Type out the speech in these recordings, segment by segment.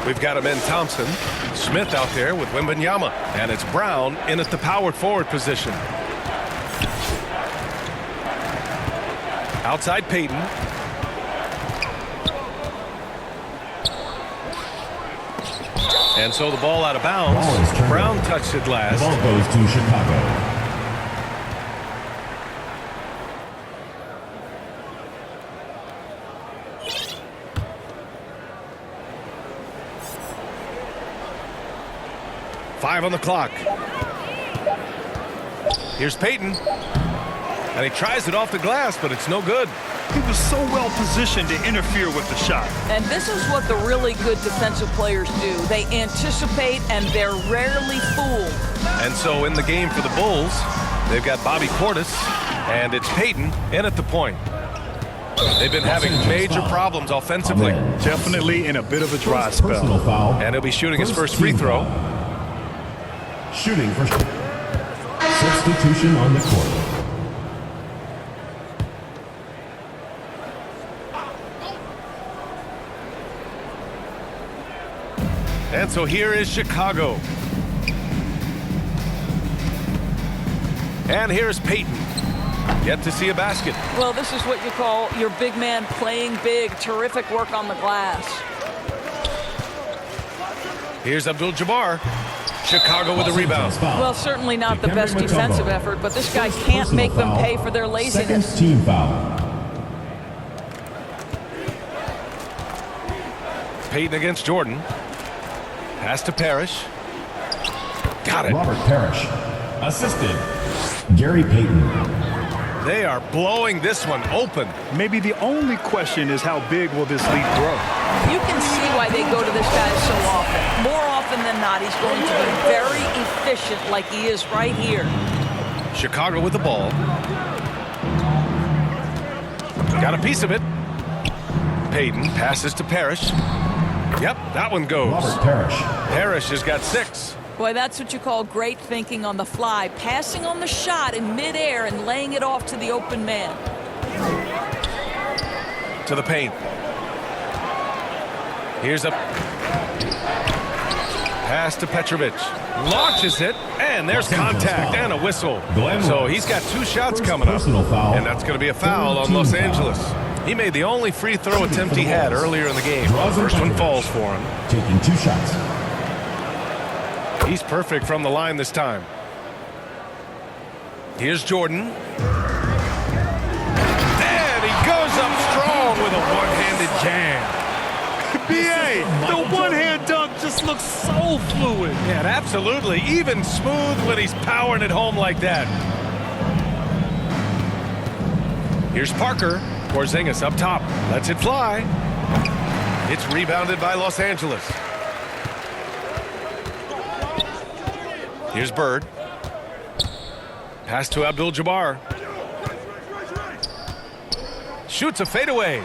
We've got him in Thompson. Smith out there with Wembanyama. And it's Brown in at the power forward position. Outside Payton. And so the ball out of bounds. Brown touched it last. The ball goes to Chicago. Five on the clock. Here's Payton. And he tries it off the glass, but it's no good. He was so well positioned to interfere with the shot. And this is what the really good defensive players do. They anticipate, and they're rarely fooled. And so in the game for the Bulls, they've got Bobby Portis, and it's Payton in at the point. They've been having major problems offensively. Definitely in a bit of a dry spell. And he'll be shooting his first free throw. Shooting for substitution on the court. And so here is Chicago. And here's Payton. Yet to see a basket. Well, this is what you call your big man playing big. Terrific work on the glass. Here's Abdul-Jabbar. Chicago with a rebound. Well, certainly not the best defensive effort, but this guy can't make them pay for their laziness. Second team foul. Payton against Jordan. Pass to Parrish. Got it. Robert Parrish. Assisted. Gary Payton. They are blowing this one open. Maybe the only question is how big will this lead grow? You can see why they go to this guy so often. More often than not, he's going to be very efficient like he is right here. Chicago with the ball. Got a piece of it. Payton passes to Parrish. Yep, that one goes. Robert Parrish. Parrish has got 6. Boy, that's what you call great thinking on the fly. Passing on the shot in midair and laying it off to the open man. To the paint. Here's a pass to Petrovic. Launches it, and there's contact and a whistle. So he's got 2 shots coming up. And that's going to be a foul on Los Angeles. He made the only free throw attempt he had earlier in the game. First one falls for him. Taking 2 shots. He's perfect from the line this time. Here's Jordan. And he goes up strong with a one-handed jam. B.A., the one-hand dunk just looks so fluid. Yeah, absolutely. Even smooth when he's powering it home like that. Here's Parker. Porzingis up top. Lets it fly. It's rebounded by Los Angeles. Here's Bird. Pass to Abdul-Jabbar. Shoots a fadeaway.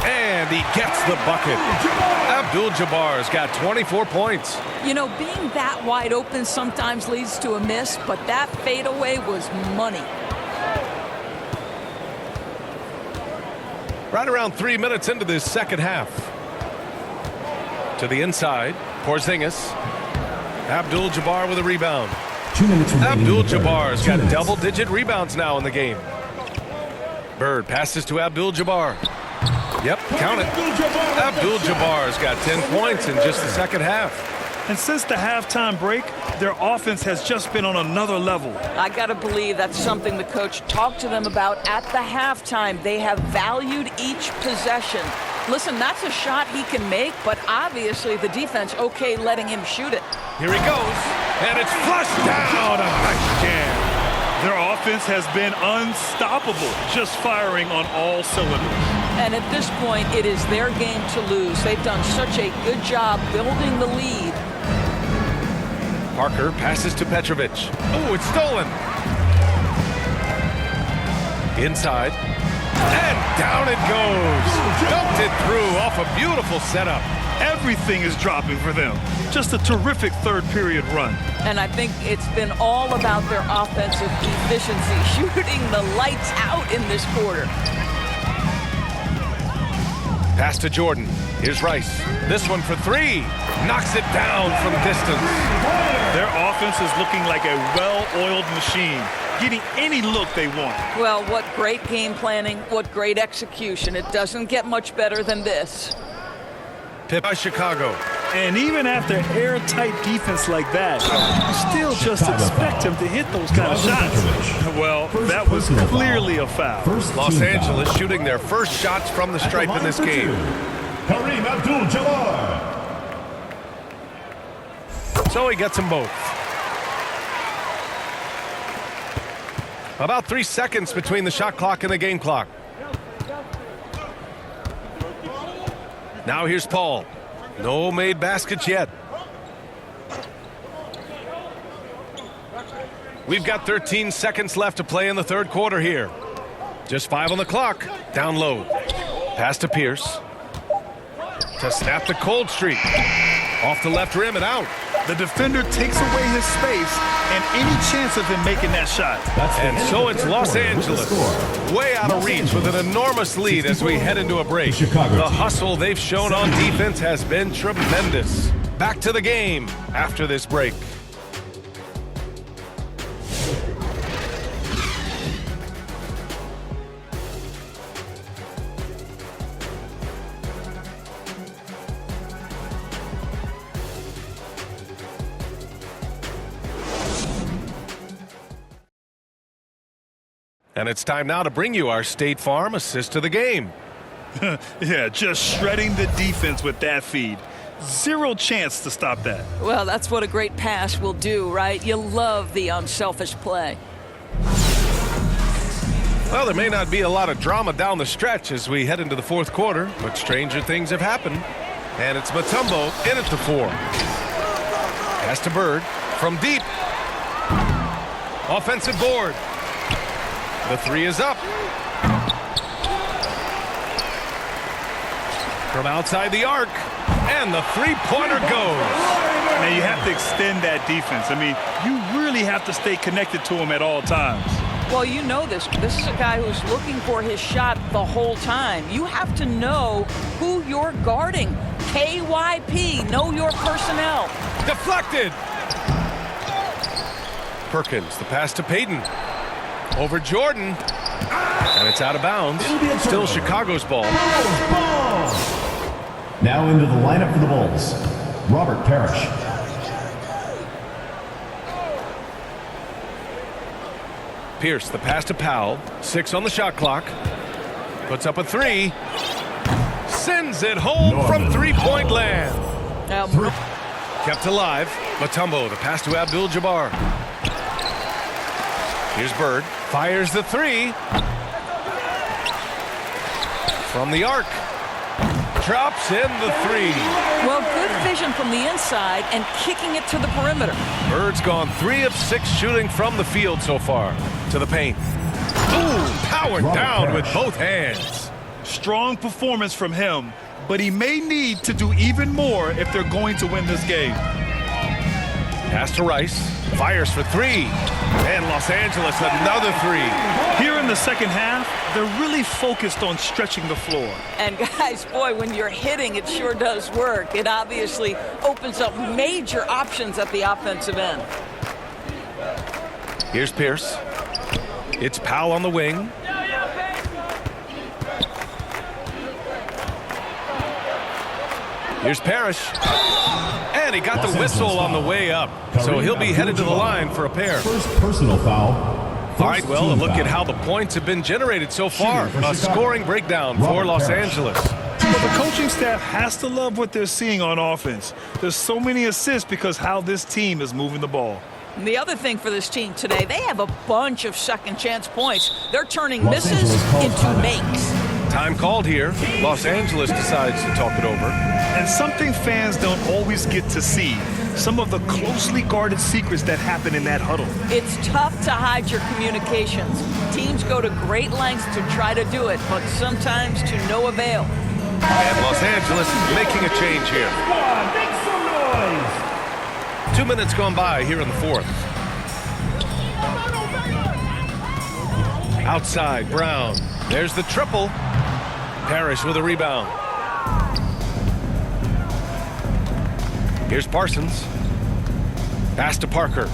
And he gets the bucket. Abdul-Jabbar's got 24 points. You know, being that wide open sometimes leads to a miss, but that fadeaway was money. Right around 3 minutes into this second half. To the inside. Porzingis. Abdul-Jabbar with a rebound. 2 minutes remaining. Abdul-Jabbar's got double-digit rebounds now in the game. Bird passes to Abdul-Jabbar. Yep, count it. Abdul-Jabbar's got 10 points in just the second half. And since the halftime break, their offense has just been on another level. I got to believe that's something the coach talked to them about at the halftime. They have valued each possession. Listen, that's a shot he can make, but obviously the defense okay letting him shoot it. Here he goes, and it's flushed down. A nice jam. Their offense has been unstoppable, just firing on all cylinders. And at this point, it is their game to lose. They've done such a good job building the lead. Parker passes to Petrovic. Oh, it's stolen. Inside. And down it goes. Dumped it through off a beautiful setup. Everything is dropping for them. Just a terrific third period run. And I think it's been all about their offensive efficiency, shooting the lights out in this quarter. Pass to Jordan. Here's Rice. This one for three. Knocks it down from distance. Their offense is looking like a well-oiled machine, getting any look they want. Well, what great game planning, what great execution. It doesn't get much better than this. Pipped by Chicago. And even after airtight defense like that, you still just expect him to hit those kind of shots. Well, that was clearly a foul. Los Angeles shooting their first shots from the stripe in this game. Kareem Abdul-Jabbar. So he gets them both. About 3 seconds between the shot clock and the game clock. Now here's Paul. No made baskets yet. We've got 13 seconds left to play in the third quarter here. Just 5 on the clock. Down low. Pass to Pierce. To snap the cold streak. Off the left rim and out. The defender takes away his space and any chance of him making that shot. And so it's Los Angeles, way out of reach with an enormous lead as we head into a break. The hustle they've shown on defense has been tremendous. Back to the game after this break. And it's time now to bring you our State Farm assist to the game. Yeah, just shredding the defense with that feed. Zero chance to stop that. Well, that's what a great pass will do, right? You love the unselfish play. Well, there may not be a lot of drama down the stretch as we head into the fourth quarter, but stranger things have happened. And it's Mutombo in at the 4. Pass to Bird from deep. Offensive board. The 3 is up. From outside the arc. And the three-pointer goes. Now, you have to extend that defense. I mean, you really have to stay connected to him at all times. Well, you know this. This is a guy who's looking for his shot the whole time. You have to know who you're guarding. KYP, know your personnel. Deflected. Perkins, the pass to Payton. Over Jordan. And it's out of bounds. Still Chicago's ball. Now into the lineup for the Bulls, Robert Parrish. Pierce, the pass to Powell. 6 on the shot clock. Puts up a 3. Sends it home from three-point land. Kept alive. Mutombo, the pass to Abdul-Jabbar. Here's Bird. Fires the 3. From the arc. Drops in the 3. Well, good vision from the inside and kicking it to the perimeter. Bird's gone 3 of 6 shooting from the field so far. To the paint. Ooh, powered down with both hands. Strong performance from him, but he may need to do even more if they're going to win this game. Pass to Rice. Fires for 3. And Los Angeles another 3. Here in the second half, they're really focused on stretching the floor. And guys, boy, when you're hitting, it sure does work. It obviously opens up major options at the offensive end. Here's Pierce. It's Powell on the wing. Here's Parrish. And he got the whistle on the way up. So he'll be headed to the line for a pair. First personal foul. All right, well, a look at how the points have been generated so far. A scoring breakdown for Los Angeles. But the coaching staff has to love what they're seeing on offense. There's so many assists because how this team is moving the ball. And the other thing for this team today, they have a bunch of second chance points. They're turning misses into makes. Time called here. Los Angeles decides to talk it over. And something fans don't always get to see, some of the closely guarded secrets that happen in that huddle. It's tough to hide your communications. Teams go to great lengths to try to do it, but sometimes to no avail. And Los Angeles making a change here. Make some noise. 2 minutes gone by here in the fourth. Outside, Brown. There's the triple. Parrish with a rebound. Here's Parsons. Pass to Parker.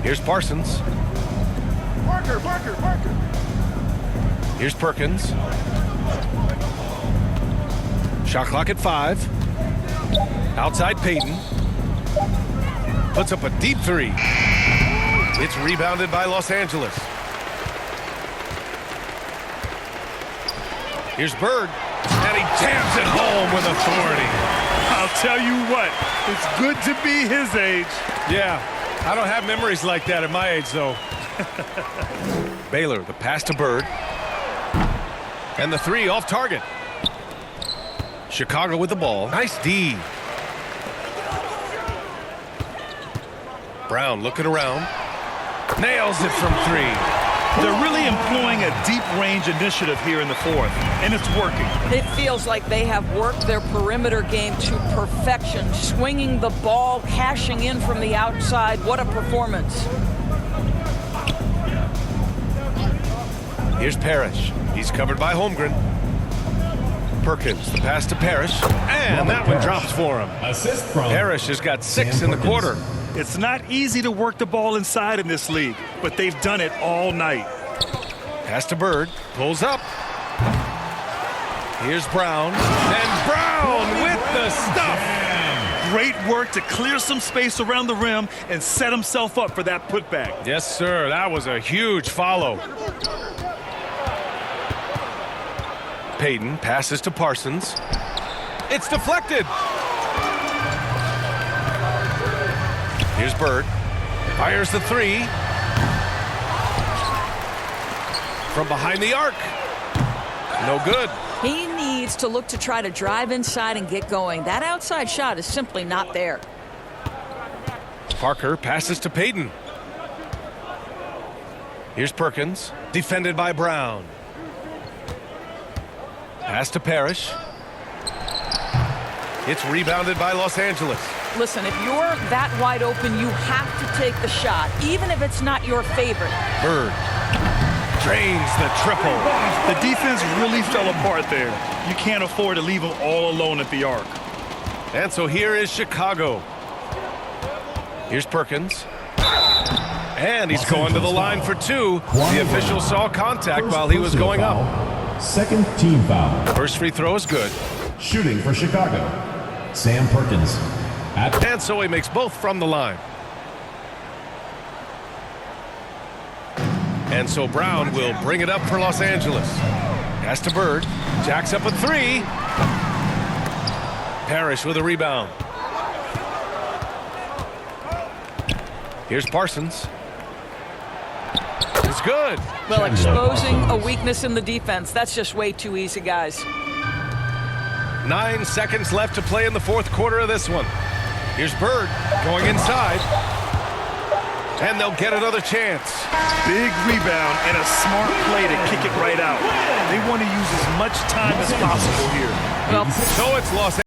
Here's Parsons. Parker. Here's Perkins. Shot clock at 5. Outside Payton. Puts up a deep 3. It's rebounded by Los Angeles. Here's Bird. And he jams it home with authority. I'll tell you what, it's good to be his age. Yeah, I don't have memories like that at my age, though. Baylor, the pass to Bird. And the 3 off target. Chicago with the ball. Nice D. Brown looking around. Nails it from 3. They're really employing a deep range initiative here in the fourth, and it's working. It feels like they have worked their perimeter game to perfection, swinging the ball, cashing in from the outside. What a performance. Here's Parrish. He's covered by Holmgren. Perkins, the pass to Parrish. And that one drops for him. Assist from Parrish has got 6 in the quarter. It's not easy to work the ball inside in this league, but they've done it all night. Pass to Bird. Pulls up. Here's Brown. And Brown with the stuff. Great work to clear some space around the rim and set himself up for that putback. Yes, sir. That was a huge follow. Payton passes to Parsons. It's deflected. Here's Bird. Fires the 3. From behind the arc. No good. He needs to look to try to drive inside and get going. That outside shot is simply not there. Parker passes to Payton. Here's Perkins. Defended by Brown. Pass to Parrish. It's rebounded by Los Angeles. Listen, if you're that wide open, you have to take the shot, even if it's not your favorite. Bird drains the triple. The defense really fell apart there. You can't afford to leave them all alone at the arc. And so here is Chicago. Here's Perkins. And he's going to the line for 2. The official saw contact while he was going up. Second team foul. First free throw is good. Shooting for Chicago, Sam Perkins. And so he makes both from the line. And so Brown will bring it up for Los Angeles. Pass to Bird. Jacks up a 3. Parrish with a rebound. Here's Parsons. It's good. Well, exposing a weakness in the defense, that's just way too easy, guys. 9 seconds left to play in the fourth quarter of this one. Here's Bird going inside. And they'll get another chance. Big rebound and a smart play to kick it right out. They want to use as much time as possible here. Well, So it's Los Angeles.